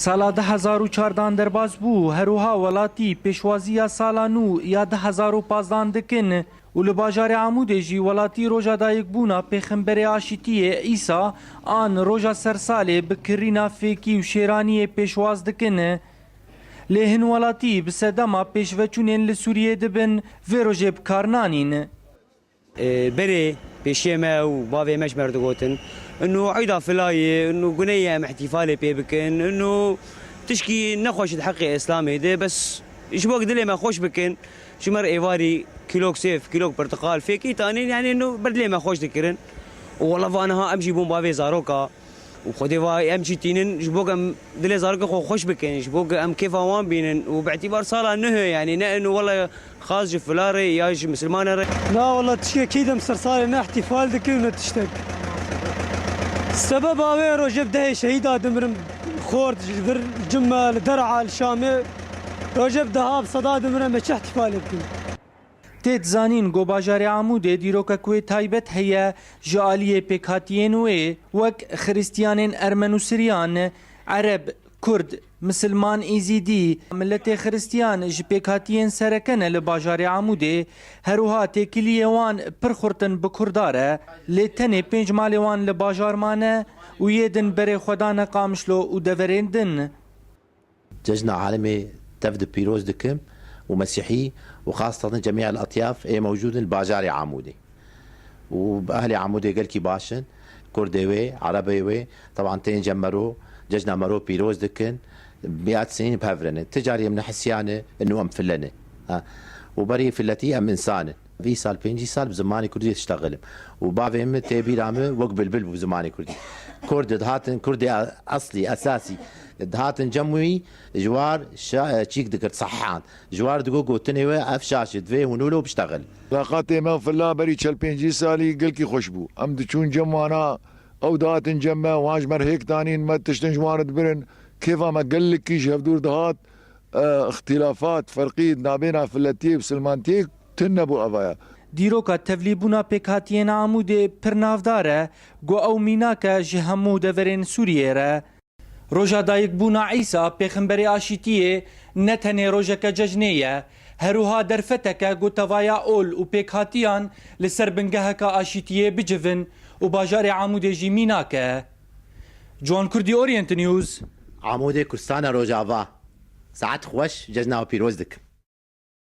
سالا 2014 درباز بو هروها ولاتی پیشوازی سالا نو یا 2015 دکن و لباجار عمود جی ولاتی روژا دایک بونا پیغمبر آشیتی عیسی آن روژا سرساله بکرینا فیکی و شیرانی پیشواز دکن لهن ولاتی بسدما پیشوچونین لسوریه دبن و روژه بکارنانین بري بشيمة وبابي مش مردقوتن انه عيدا فلاي انه قنية احتفالي بيبكن انه تشكي نخوش الحقي اسلامي دي بس شبوك دلي ما خوش بكن شمر ايواري كيلوك سيف كيلوك برتقال فيكي تاني يعني انه بردلي ما خوش ذكرن والله فانا ها امشي بون بابي زاروكا وخدي فاي امشي تينن شبوك ام دلي زاروكا خوش بكن شبوك ام كيف وان بينن وباعتبار صالة انه يعني انه والله خاص فلاري ياج مسلمان لا والله تشكي كيدا مسرسالي احتفال ذكي ونتشتك السبب اوي روجب ده شهيدا دمرم خورد جمة درعا الشامي روجب دهاب صدا دمرم مش احتفال بكن تید زانین گو باجار عموده دیروکا کوی تایبت هیا جالیه پیکاتین وک خریستیانین ارمن و سریان عرب کرد مسلمان ایزیدی ملت خریستیان جپیکاتین سرکنه لباجار عموده هروها تکیلی وان پرخورتن بکرداره لیتنه 5 مال وان لباجار مانه و یدن بره خدانه قامشلو و دورندن ججنا عالمي تفد بيروز دكم ومسيحي وخاصة جميع الأطياف موجود الباجاري عمودي وبأهلي عمودي قال كي باشن كردوي عربيوي طبعا تين جمرو ججنا مرو بيروز دكن مئات سنين بهفرنة تجاري من حسيانة انه ام فلنة وبري فلتي ام انسانة في سال 5 سال بزماني كردي اشتغل وبابي ام تبي رامه وقبل بلبل بزماني كردي كرد دهاتن كردي اصلي اساسي دهاتن جموي جوار تشيك دكرت صحان جوار دقوق وتنوي افشاش دفي ونولو بشتغل لاقاتي ما فلا بري 5 سالي قل كي خوشبو ام دچون جمانا او دهاتن جمع واجمر هيك تانين ما تشتن جوار دبرن كيف ما قال لك كيش هفدور دهات اختلافات فرقية نابينا فلتي بسلمانتيك تنبو ابايا دیروکا تevlîbûna pêkhatiyên Amûdê pir navdar e got ew mînake ji hemû deverên Sûriyê re. Roja dayîkbûna Îsa pêxemberê aşîtiyê ne tenê rojeke cejnê ye, herûha derfeteke gotevaya ol û pêkhatiyan li ser bingeheka aşîtiyê bicivin û bajarê Amûdê jî mînake. Ciwan Kurdî Orient News عمودي كرستانا روجافا ساعات خوش ججنا وبيروز دكم